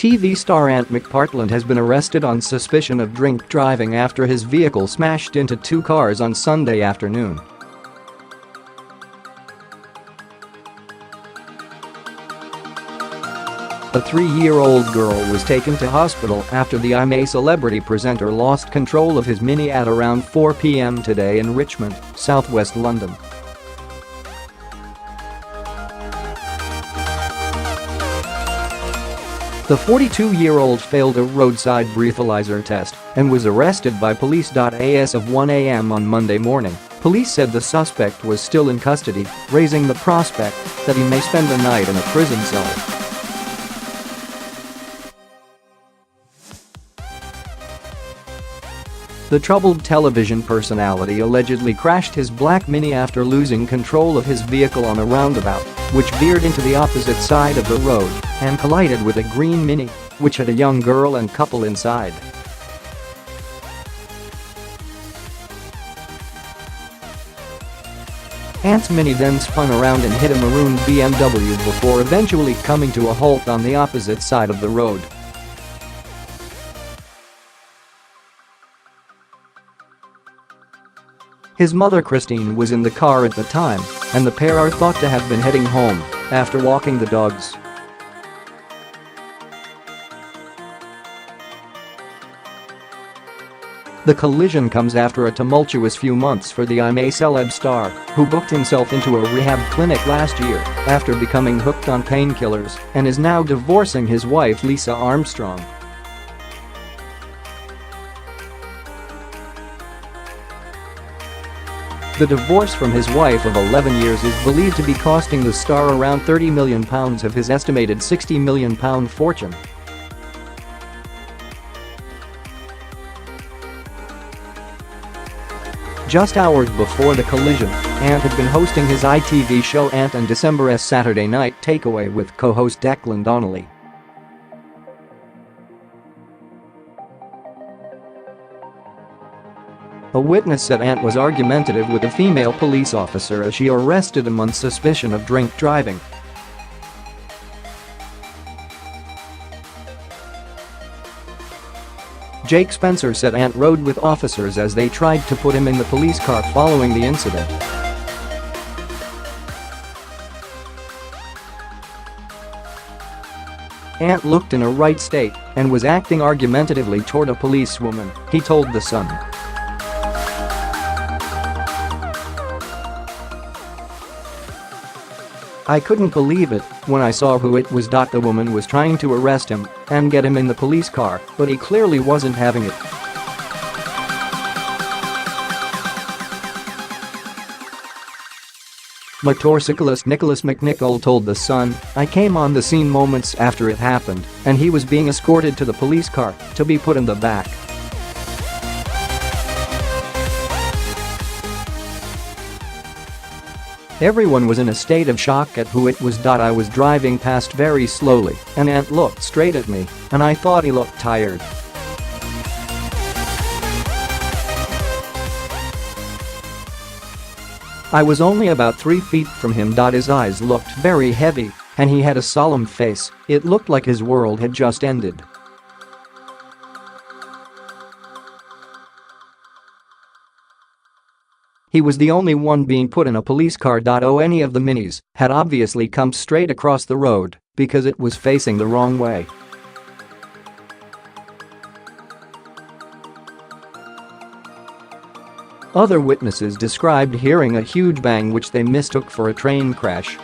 TV star Ant McPartlin has been arrested on suspicion of drink driving after his vehicle smashed into two cars on Sunday afternoon. A 3-year-old girl was taken to hospital after the I'm A Celebrity presenter lost control of his Mini at around 4 p.m. today in Richmond, southwest London. The 42-year-old failed a roadside breathalyser test and was arrested by police.As of 1 a.m. on Monday morning. Police said the suspect was still in custody, raising the prospect that he may spend the night in a prison cell. The troubled television personality allegedly crashed his black Mini after losing control of his vehicle on a roundabout, which veered into the opposite side of the road and collided with a green Mini, which had a young girl and couple inside. Ant's Mini then spun around and hit a maroon BMW before eventually coming to a halt on the opposite side of the road. His mother Christine was in the car at the time, and the pair are thought to have been heading home after walking the dogs. The collision comes after a tumultuous few months for the I'm A Celeb star, who booked himself into a rehab clinic last year after becoming hooked on painkillers and is now divorcing his wife Lisa Armstrong. The divorce from his wife of 11 years is believed to be costing the star around £30 million of his estimated £60 million fortune. Just hours before the collision, Ant had been hosting his ITV show Ant and December's Saturday Night Takeaway with co-host Declan Donnelly. A witness said Ant was argumentative with a female police officer as she arrested him on suspicion of drink driving. Jake Spencer said Ant rode with officers as they tried to put him in the police car following the incident. Ant looked in a right state and was acting argumentatively toward a policewoman, he told The Sun. I couldn't believe it when I saw who it was. The woman was trying to arrest him and get him in the police car, but he clearly wasn't having it. Motorcyclist Nicholas McNicol told The Sun, I came on the scene moments after it happened, and he was being escorted to the police car to be put in the back. Everyone was in a state of shock at who it was. I was driving past very slowly, and Ant looked straight at me, and I thought he looked tired. I was only about 3 feet from him. His eyes looked very heavy, and he had a solemn face. It looked like his world had just ended. He was the only one being put in a police car. Any of the Minis had obviously come straight across the road because it was facing the wrong way. Other witnesses described hearing a huge bang which they mistook for a train crash.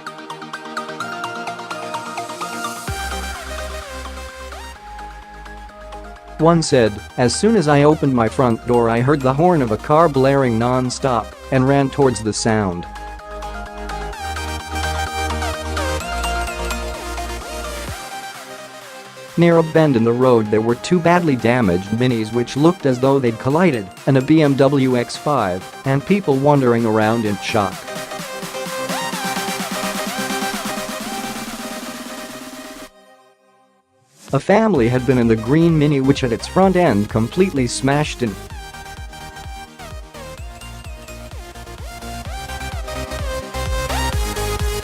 One said, as soon as I opened my front door I heard the horn of a car blaring non-stop and ran towards the sound. Near a bend in the road there were two badly damaged Minis which looked as though they'd collided, and a BMW X5, and people wandering around in shock. A family had been in the green Mini which had its front end completely smashed in.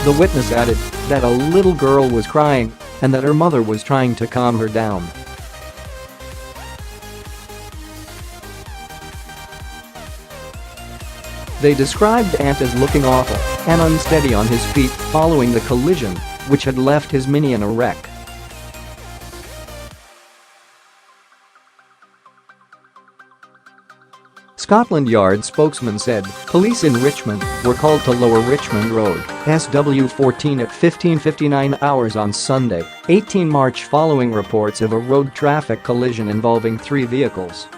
The witness added that a little girl was crying and that her mother was trying to calm her down. They described Ant as looking awful and unsteady on his feet following the collision, which had left his Mini in a wreck. Scotland Yard spokesman said police in Richmond were called to Lower Richmond Road, SW14 at 15:59 hours on Sunday, 18 March following reports of a road traffic collision involving 3 vehicles.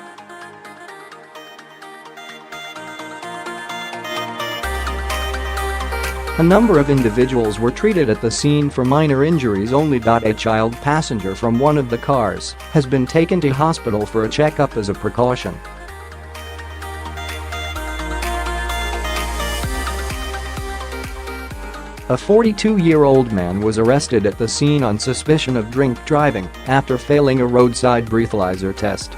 A number of individuals were treated at the scene for minor injuries only. A child passenger from one of the cars has been taken to hospital for a checkup as a precaution. A 42-year-old man was arrested at the scene on suspicion of drink driving after failing a roadside breathalyser test.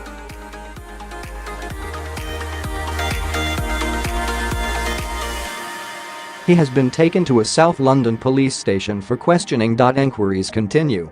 He has been taken to a South London police station for questioning. Inquiries continue.